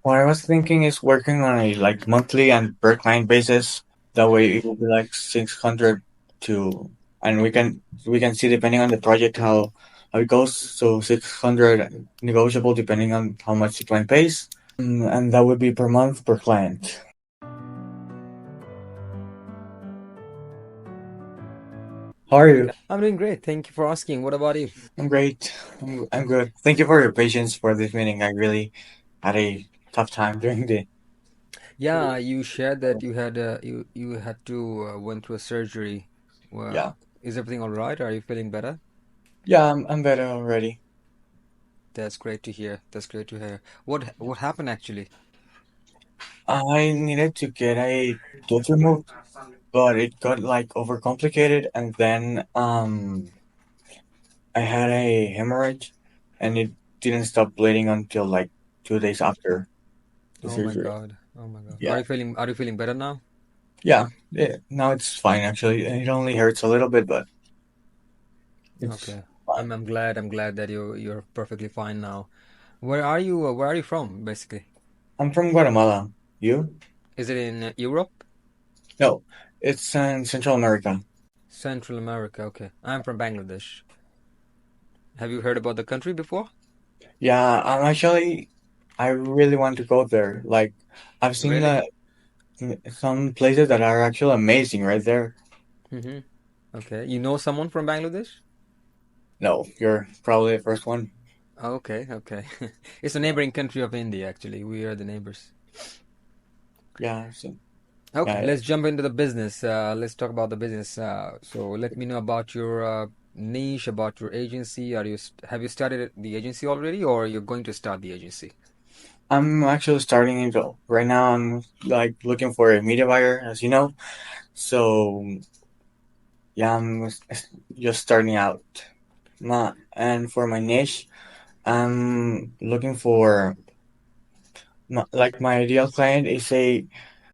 What I was thinking is working on a like monthly and per client basis. That way it will be like 600 to, and we can see depending on the project how it goes. So 600 negotiable depending on how much the client pays. And that would be per month per client. How are you? I'm doing great. Thank you for asking. What about you? I'm great. I'm good. Thank you for your patience for this meeting. I really had a tough time during the. Yeah, you shared that you had to went through a surgery. Yeah. Is everything all right? Are you feeling better? Yeah, I'm better already. That's great to hear. That's great to hear. What happened actually? I needed to get a tooth removed, but it got like overcomplicated, and then I had a hemorrhage, and it didn't stop bleeding until like 2 days after the Oh my surgery. God. Oh my God. Yeah, Are you feeling better now? yeah, yeah. Now it's fine actually. It only hurts a little bit, but it's Okay. fine. I'm glad that you're perfectly fine now. Where are you from, basically? I'm from Guatemala. You? Is it in Europe? No, it's in Central America. Central America. Okay. I'm from Bangladesh. Have you heard about the country before? Yeah, I really want to go there. Like, I've seen Really? that some places that are actually amazing right there. Mm-hmm. Okay. You know someone from Bangladesh? No, you're probably the first one. Okay, okay. It's a Yeah, neighboring country of India, actually. We are the neighbors. yeah, so, Okay, yeah. let's jump into the business. Let's talk about the business. So let me know about your niche, about your agency. Have you started the agency already, or you're going to start the agency? I'm actually starting into right now. I'm like looking for a media buyer, as you know. So yeah, just starting out. And for my niche, I'm looking for like my ideal client is a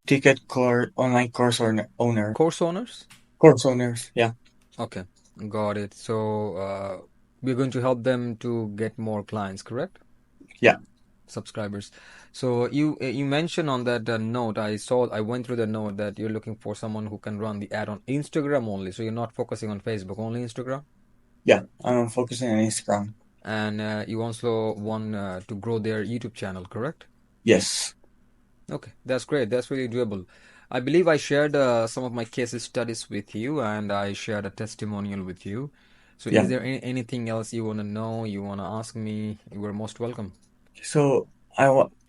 ticket course online course owner. Course owners? Course owners, yeah, Okay, got it. So we're going to help them to get more clients, correct? yeah, Subscribers. So you mentioned on that note, I went through the note that you're looking for someone who can run the ad on Instagram only. So you're not focusing on Facebook, only Instagram, yeah. I'm focusing on Instagram. and you also want to grow their YouTube channel, correct? Yes, Okay, that's great. That's really doable. I believe I shared some of my case studies with you, and I shared a testimonial with you. So is yeah. there anything else you want to know? You want to ask me? You are most welcome. So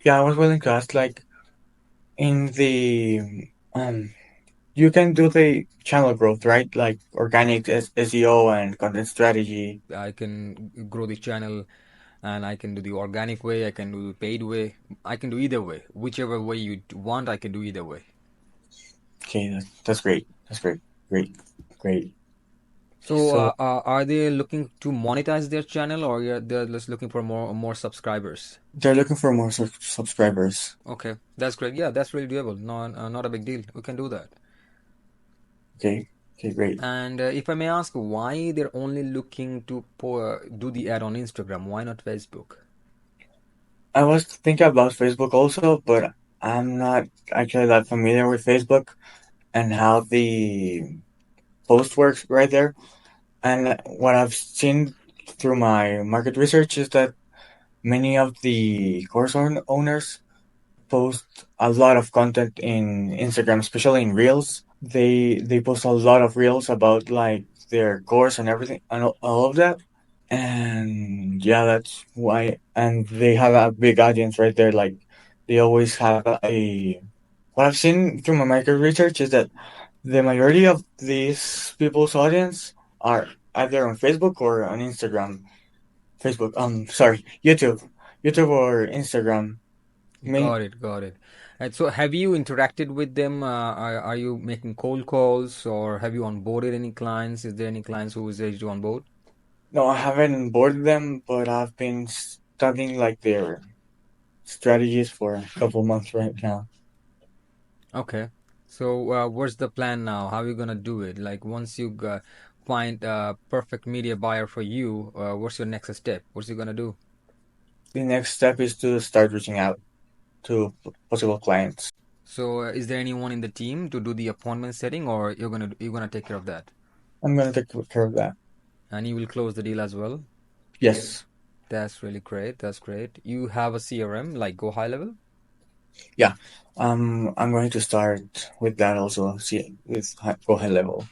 yeah, I was willing to ask like in the you can do the channel growth, right? Like organic SEO and content strategy. I can grow the channel and I can do the organic way, I can do the paid way, I can do either way. Whichever way you want, I can do either way. Okay, that's great. That's great. Great. Great. So, So are they looking to monetize their channel, or they're just looking for more subscribers? they're looking for more subscribers. Okay, that's great. Yeah, that's really doable. Not a big deal. We can do that. Okay. Okay, great. And if I may ask, why they're only looking to do the ad on Instagram? Why not Facebook? I was thinking about Facebook also, but I'm not actually that familiar with Facebook and how the post works right there. And what I've seen through my market research is that many of the owners post a lot of content in Instagram, especially in Reels. They post a lot of Reels about like their course and everything and all of that. And yeah, that's why. And they have a big audience right there. Like they always have a. What I've seen through my market research is that the majority of these people's audience are either on Facebook or on Instagram. Facebook, sorry, YouTube or Instagram. Main, Got it, got it. And so, have you interacted with them? Are you making cold calls, or have you onboarded any clients? Is there any clients who is ready to onboard? no, I haven't boarded them, but I've been studying like their strategies for a couple months right now. Okay. So, what's the plan now? How are you gonna do it? Like, once you find a perfect media buyer for you, what's your next step? What's you gonna do? The next step is to start reaching out. to possible clients. So, is there anyone in the team to do the appointment setting, or you're gonna take care of that, I'm gonna take care of that. and you will close the deal as well? Yes. That's really great. That's great. You have a CRM like Go High Level? Yeah. I'm going to start with that also. See, with go high level.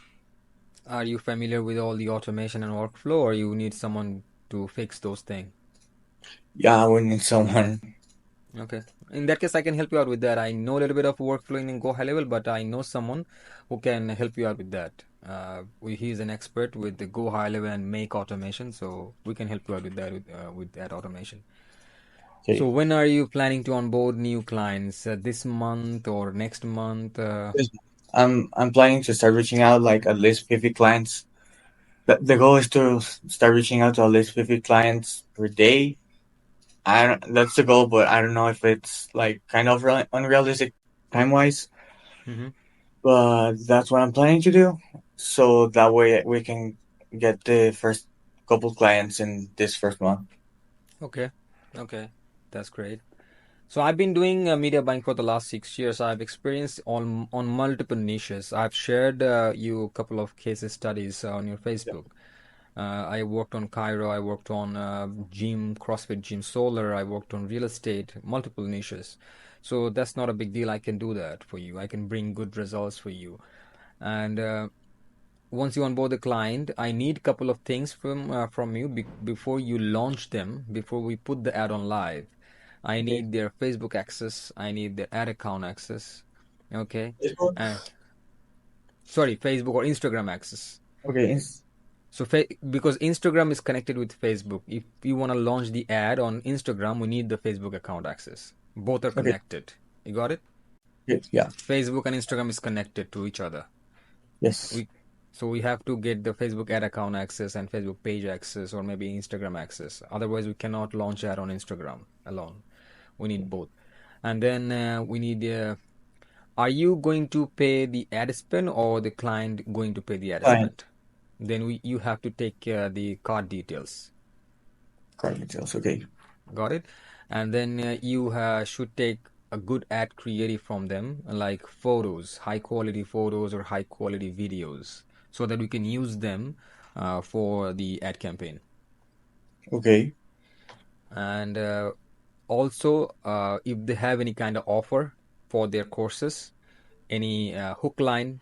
Are you familiar with all the automation and workflow, or you need someone to fix those things? Yeah, we need someone. Okay. In that case, I can help you out with that. I know a little bit of workflow in Go High Level, but I know someone who can help you out with that. He's an expert with the Go High Level and Make automation, so we can help you out with that automation. So Okay. when are you planning to onboard new clients? This month or next month? Yes. I'm planning to start reaching out like at least 50 clients. The goal is to start reaching out to at least 50 clients per day. I don't, that's the goal, but I don't know if it's like kind of unrealistic time wise. Mhm. But that's what I'm planning to do. So that way we can get the first couple clients in this first month. Okay. Okay. That's great. So I've been doing media buying for the last 6 years. I've experienced on multiple niches. I've shared you a couple of case studies on your Facebook. I worked on Cairo. I worked on gym, CrossFit gym, solar. I worked on real estate, multiple niches. So that's not a big deal. I can do that for you. I can bring good results for you. And once you onboard the client, I need a couple of things from you before you launch them, before we put the ad on live. I Okay. need their Facebook access. I need their ad account access. Okay. Facebook? Uh, sorry, Facebook or Instagram access. Okay. So because Instagram is connected with Facebook, if you want to launch the ad on Instagram, we need the Facebook account access. Both are Okay. connected. You got it? Good. Yeah. Facebook and Instagram is connected to each other. Yes. We so we have to get the Facebook ad account access and Facebook page access or maybe Instagram access. Otherwise, we cannot launch ad on Instagram alone. We need both. And then we need are you going to pay the ad spend or the client going to pay the ad Client spend? Then you have to take the card details. card details. Okay. Got it? And then you should take a good ad creative from them, like photos, high quality photos or high quality videos, so that we can use them for the ad campaign. Okay. And also, if they have any kind of offer for their courses, any hook line,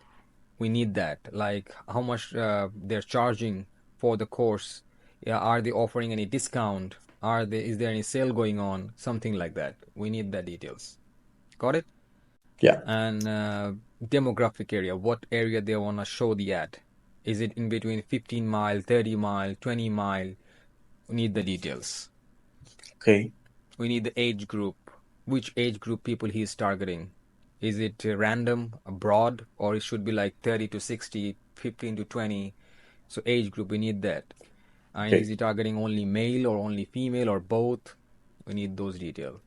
we need that. Like how much they're charging for the course. Yeah, are they offering any discount? Is there any sale going on? Something like that. We need the details. Got it? Yeah. And demographic area, what area they want to show the ad. Is it in between 15 mile, 30 mile, 20 mile? We need the details. Okay. We need the age group. Which age group people he is targeting? Is it random, broad, or it should be like 30 to 60, 15 to 20? So age group, we need that. And Okay. is he targeting only male or only female or both? We need those details.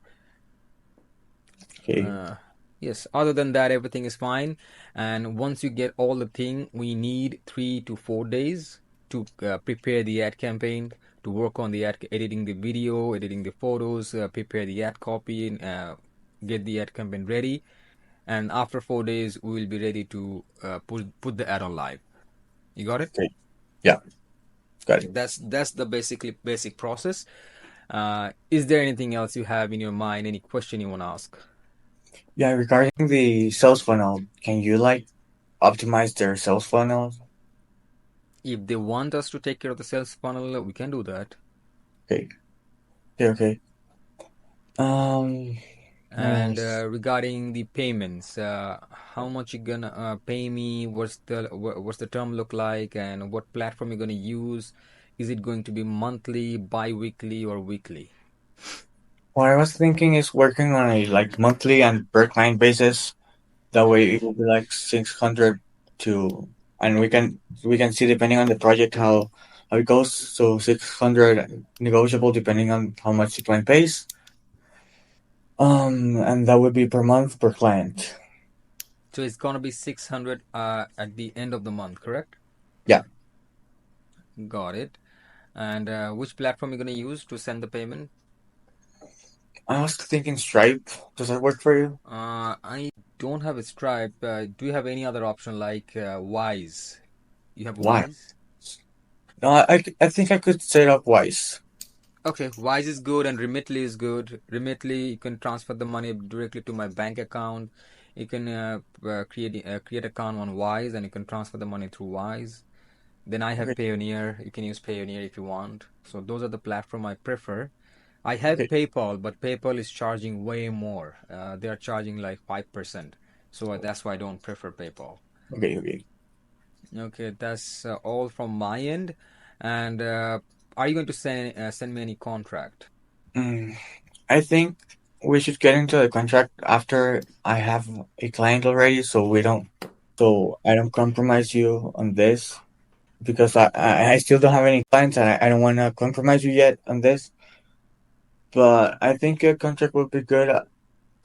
Okay. Uh, yes, other than that, everything is fine. And once you get all the thing, we need 3 to 4 days to prepare the ad campaign, to work on the ad, editing the video, editing the photos, prepare the ad copy, and get the ad campaign ready. And after 4 days, we will be ready to put the ad on live. You got it? Okay. Yeah. Got it. That's the basic process. Is there anything else you have in your mind? Any question you want to ask? Yeah. Regarding the sales funnel, can you like optimize their sales funnel? If they want us to take care of the sales funnel, we can do that. Okay. Okay. Okay. Um. What And else? regarding the payments, how much you gonna pay me? What's the term look like, and what platform you gonna use? Is it going to be monthly, bi-weekly, or weekly? What I was thinking is working on a like monthly and per client basis. That way it will be like 600 to, and we can see depending on the project how it goes. So 600 negotiable depending on how much the client pays. And that would be per month per client. So it's gonna be 600 at the end of the month, correct? Yeah. Got it. And which platform you gonna use to send the payment? I was thinking Stripe. Does that work for you? I don't have a Stripe. Do you have any other option like Wise? You have Why? Wise? No, I think I could set up Wise. Okay, Wise is good and Remitly is good. Remitly, you can transfer the money directly to my bank account. You can create account on Wise and you can transfer the money through Wise. Then I have Okay, Payoneer. You can use Payoneer if you want. So those are the platform I prefer. I have okay, PayPal, but PayPal is charging way more. They are charging like 5%. So that's why I don't prefer PayPal. okay. Okay, that's all from my end. And are you going to send me any contract? Mm, I think we should get into the contract after I have a client already, so I don't compromise you on this because I still don't have any clients and I don't want to compromise you yet on this. But I think a contract would be good.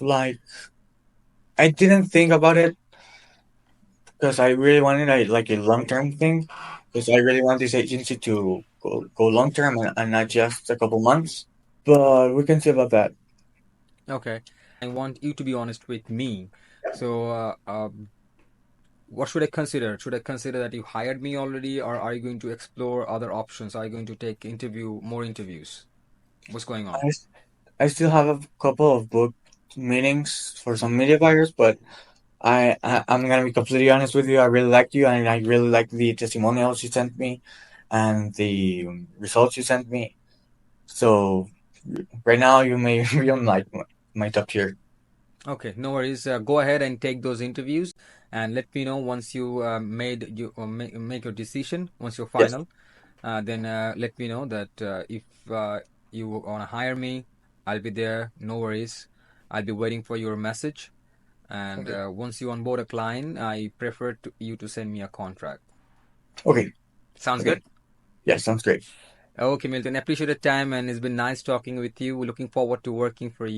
Like I didn't think about it because I really wanted a long term thing because I really want this agency to go long term and not just a couple months. But we can see about that. Okay. I want you to be honest with me. So, what should I consider? Should I consider that you hired me already, or are you going to explore other options? Are you going to take more interviews? What's going on? I, s- I still have a couple of booked meetings for some media buyers, but I'm gonna be completely honest with you. I really liked you, and I really like the testimonials you sent me, and the results you sent me. So right now, you may be on my top tier. Okay, no worries. Go ahead and take those interviews, and let me know once you make your decision. Once you're Yes. final, then let me know that if you want to hire me, I'll be there. No worries. I'll be waiting for your message. And Okay. once you onboard a client, I prefer you to send me a contract. Okay. Sounds Okay. good? Yeah, sounds great. Okay, Milton. I appreciate the time, and it's been nice talking with you. We're looking forward to working for you.